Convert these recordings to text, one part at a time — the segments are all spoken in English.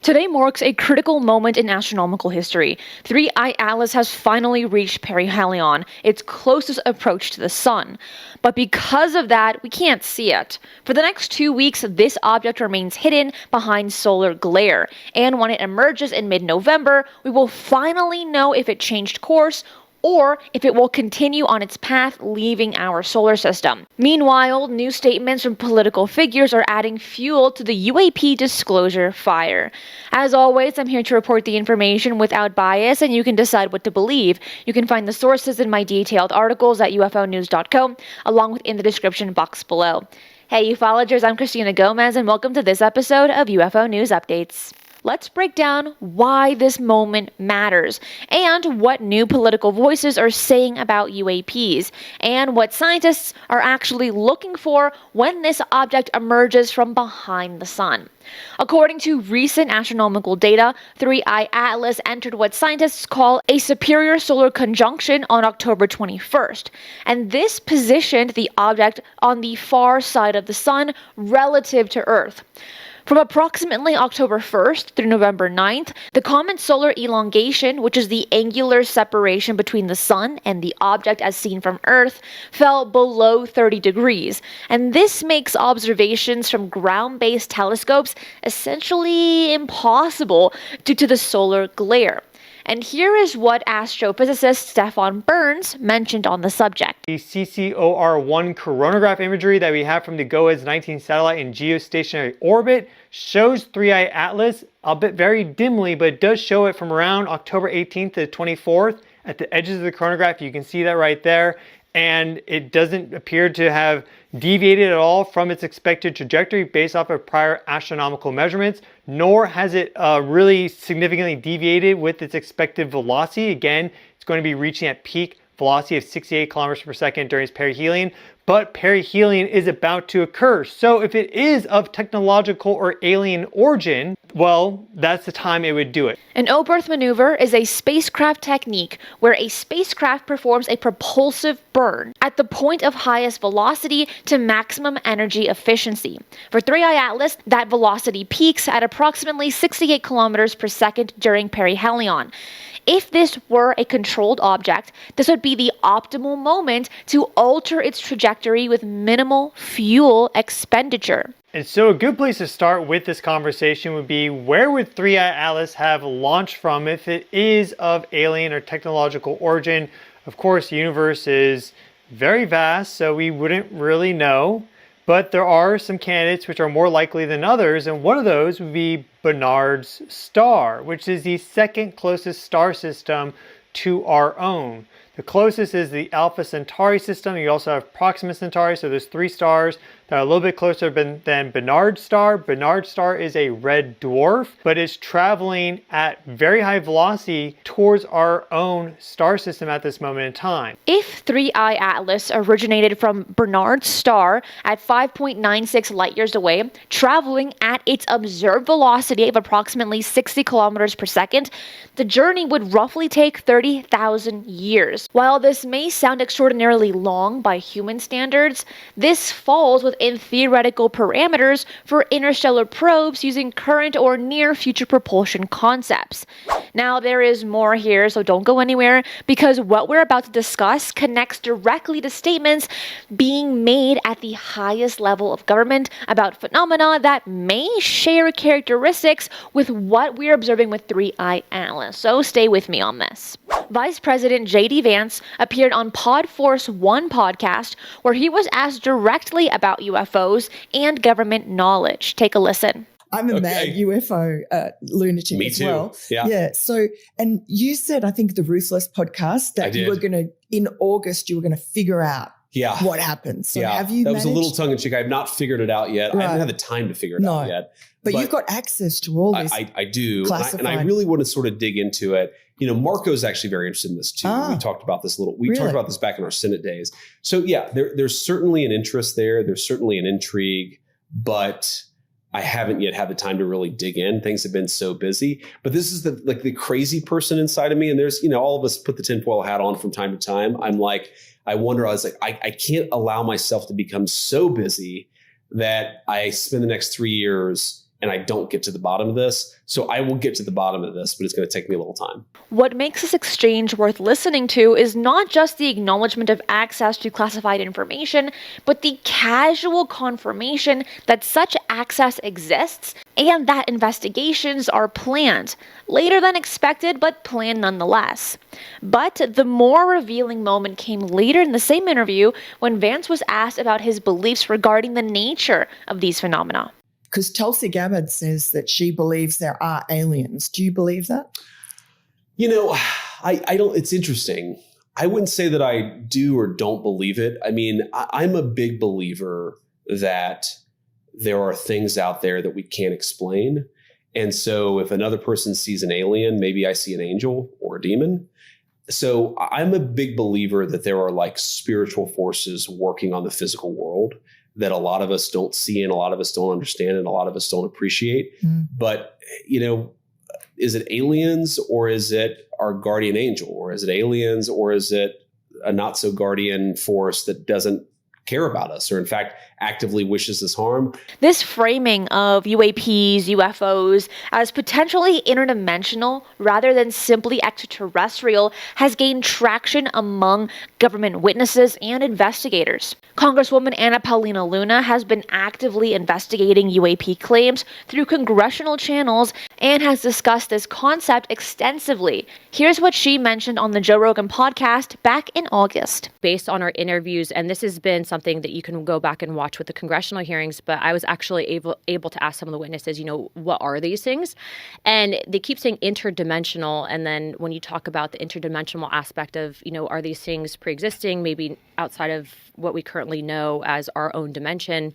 Today marks a critical moment in astronomical history. 3I Atlas has finally reached Perihelion, its closest approach to the sun. But because of that, we can't see it. For the next 2 weeks, this object remains hidden behind solar glare. And when it emerges in mid-November, we will finally know if it changed course or if it will continue on its path leaving our solar system. Meanwhile, new statements from political figures are adding fuel to the UAP disclosure fire. As always, I'm here to report the information without bias, and you can decide what to believe. You can find the sources in my detailed articles at ufonews.co, along with in the description box below. Hey ufologers, I'm Cristina Gomez, and welcome to this episode of UFO News Updates. Let's break down why this moment matters, and what new political voices are saying about UAPs, and what scientists are actually looking for when this object emerges from behind the sun. According to recent astronomical data, 3I Atlas entered what scientists call a superior solar conjunction on October 21st, and this positioned the object on the far side of the sun relative to Earth. From approximately October 1st through November 9th, the common solar elongation, which is the angular separation between the sun and the object as seen from Earth, fell below 30 degrees, and this makes observations from ground-based telescopes essentially impossible due to the solar glare. And here is what astrophysicist Stefan mentioned on the subject. The CCOR1 coronagraph imagery that we have from the GOES 19 satellite in geostationary orbit shows 3I Atlas, albeit very dimly, but it does show it from around October 18th to the 24th at the edges of the coronagraph. You can see that right there. And it doesn't appear to have deviated at all from its expected trajectory based off of prior astronomical measurements, nor has it really significantly deviated with its expected velocity. Again, it's going to be reaching at peak velocity of 68 kilometers per second during its perihelion, but perihelion is about to occur. So if it is of technological or alien origin, well, that's the time it would do it. An Oberth maneuver is a spacecraft technique where a spacecraft performs a propulsive burn at the point of highest velocity to maximum energy efficiency. For 3I Atlas, that velocity peaks at approximately 68 kilometers per second during perihelion. If this were a controlled object, this would be the optimal moment to alter its trajectory with minimal fuel expenditure. And so a good place to start with this conversation would be, where would 3I Atlas have launched from if it is of alien or technological origin? Of course, the universe is very vast, so we wouldn't really know. But there are some candidates which are more likely than others, and one of those would be Barnard's star, which is the second closest star system to our own. The closest is the Alpha Centauri system. You also have Proxima Centauri, so there's 3 stars that are a little bit closer than Barnard's star. Barnard's star is a red dwarf, but it's traveling at very high velocity towards our own star system at this moment in time. If 3I Atlas originated from Barnard's star at 5.96 light years away, traveling at its observed velocity of approximately 60 kilometers per second, the journey would roughly take 30,000 years. While this may sound extraordinarily long by human standards, this falls within theoretical parameters for interstellar probes using current or near-future propulsion concepts. Now, there is more here, so don't go anywhere, because what we're about to discuss connects directly to statements being made at the highest level of government about phenomena that may share characteristics with what we're observing with 3I Atlas. So stay with me on this. Vice President J.D. Vance appeared on Podforce 1 podcast, where he was asked directly about UFOs and government knowledge. Take a listen. I'm a mad UFO lunatic Me as too. well. Yeah. So, and you said, I think the Ruthless podcast, that you were going to, in August, you were going to figure out what happened. So have you That managed? was a little tongue in cheek. I've not figured it out yet. I haven't had the time to figure it out yet. But you've got access to all this. I do. Classified. And I really want to sort of dig into it. You know, Marco's actually very interested in this too. We talked about this talked about this back in our Senate days. So yeah, there's certainly an interest there. There's certainly an intrigue, but I haven't yet had the time to really dig in. Things have been so busy. But this is the crazy person inside of me. And there's, all of us put the tinfoil hat on from time to time. I was like, I can't allow myself to become so busy that I spend the next 3 years and I don't get to the bottom of this. So I will get to the bottom of this, but it's going to take me a little time. What makes this exchange worth listening to is not just the acknowledgement of access to classified information, but the casual confirmation that such access exists and that investigations are planned. Later than expected, but planned nonetheless. But the more revealing moment came later in the same interview when Vance was asked about his beliefs regarding the nature of these phenomena. Because Tulsi Gabbard says that she believes there are aliens. Do you believe that? I don't, it's interesting. I wouldn't say that I do or don't believe it. I mean, I'm a big believer that there are things out there that we can't explain. And so if another person sees an alien, maybe I see an angel or a demon. So I'm a big believer that there are like spiritual forces working on the physical world that a lot of us don't see and a lot of us don't understand and a lot of us don't appreciate. But, is it aliens or is it our guardian angel, or is it aliens or is it a not so guardian force that doesn't care about us or in fact actively wishes us harm? This framing of UAPs, UFOs as potentially interdimensional rather than simply extraterrestrial has gained traction among government witnesses and investigators. Congresswoman Anna Paulina Luna has been actively investigating UAP claims through congressional channels and has discussed this concept extensively. Here's what she mentioned on the Joe Rogan podcast back in August. Based on our interviews, and this has been something that you can go back and watch with the congressional hearings, but I was actually able to ask some of the witnesses, what are these things? And they keep saying interdimensional. And then when you talk about the interdimensional aspect of, are these things pre-existing, maybe outside of what we currently know as our own dimension,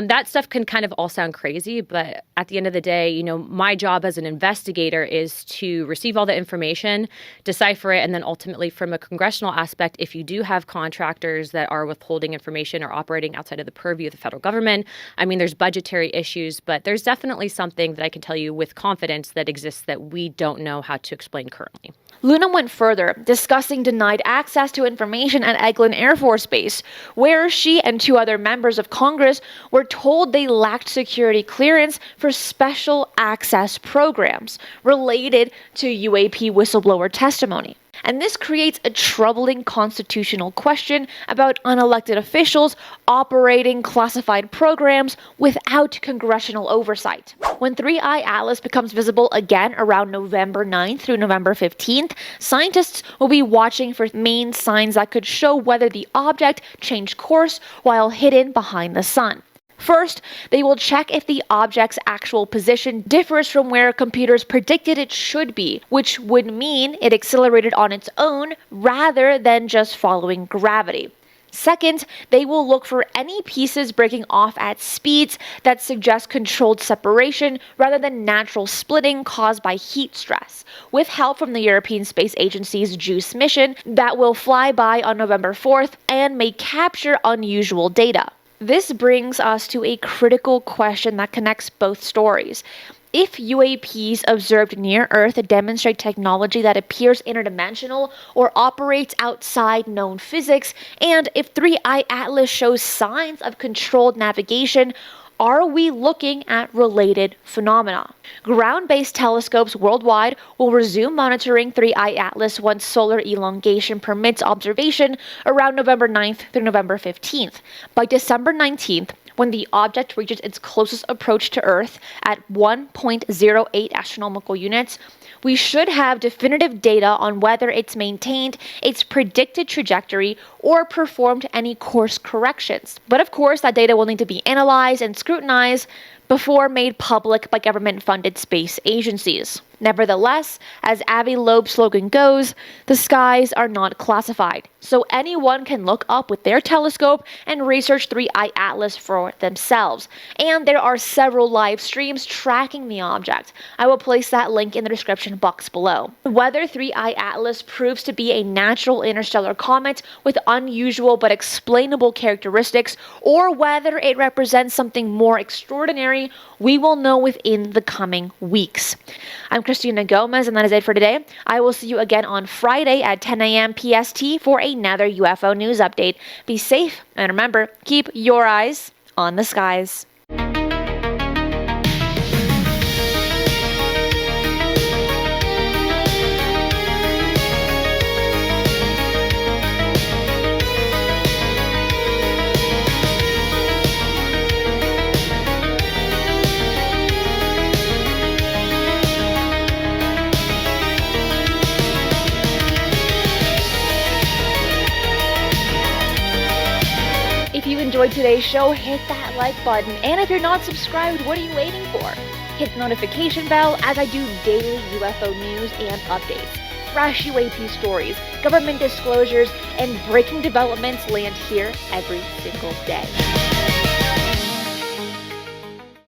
that stuff can kind of all sound crazy, but at the end of the day, my job as an investigator is to receive all the information, decipher it, and then ultimately from a congressional aspect, if you do have contractors that are withholding information or operating outside of the purview of the federal government, there's budgetary issues, but there's definitely something that I can tell you with confidence that exists that we don't know how to explain currently. Luna went further, discussing denied access to information at Eglin Air Force Base, where she and two other members of Congress were told they lacked security clearance for special access programs related to UAP whistleblower testimony. And this creates a troubling constitutional question about unelected officials operating classified programs without congressional oversight. When 3I Atlas becomes visible again around November 9th through November 15th, scientists will be watching for main signs that could show whether the object changed course while hidden behind the sun. First, they will check if the object's actual position differs from where computers predicted it should be, which would mean it accelerated on its own rather than just following gravity. Second, they will look for any pieces breaking off at speeds that suggest controlled separation rather than natural splitting caused by heat stress, with help from the European Space Agency's JUICE mission that will fly by on November 4th and may capture unusual data. This brings us to a critical question that connects both stories. If UAPs observed near Earth demonstrate technology that appears interdimensional or operates outside known physics, and if 3I Atlas shows signs of controlled navigation, are we looking at related phenomena? Ground-based telescopes worldwide will resume monitoring 3I Atlas once solar elongation permits observation around November 9th through November 15th. By December 19th, when the object reaches its closest approach to Earth at 1.08 astronomical units, we should have definitive data on whether it's maintained its predicted trajectory or performed any course corrections. But of course, that data will need to be analyzed and scrutinized before made public by government-funded space agencies. Nevertheless, as Avi Loeb's slogan goes, the skies are not classified, so anyone can look up with their telescope and research 3I Atlas for themselves. And there are several live streams tracking the object. I will place that link in the description box below. Whether 3I Atlas proves to be a natural interstellar comet with unusual but explainable characteristics, or whether it represents something more extraordinary, we will know within the coming weeks. I'm Cristina Gomez, and that is it for today. I will see you again on Friday at 10 a.m. PST for another UFO news update. Be safe, and remember, keep your eyes on the skies. enjoyed today's show, hit that like button. And if you're not subscribed, what are you waiting for? Hit the notification bell as I do daily UFO news and updates. Fresh UAP stories, government disclosures, and breaking developments land here every single day.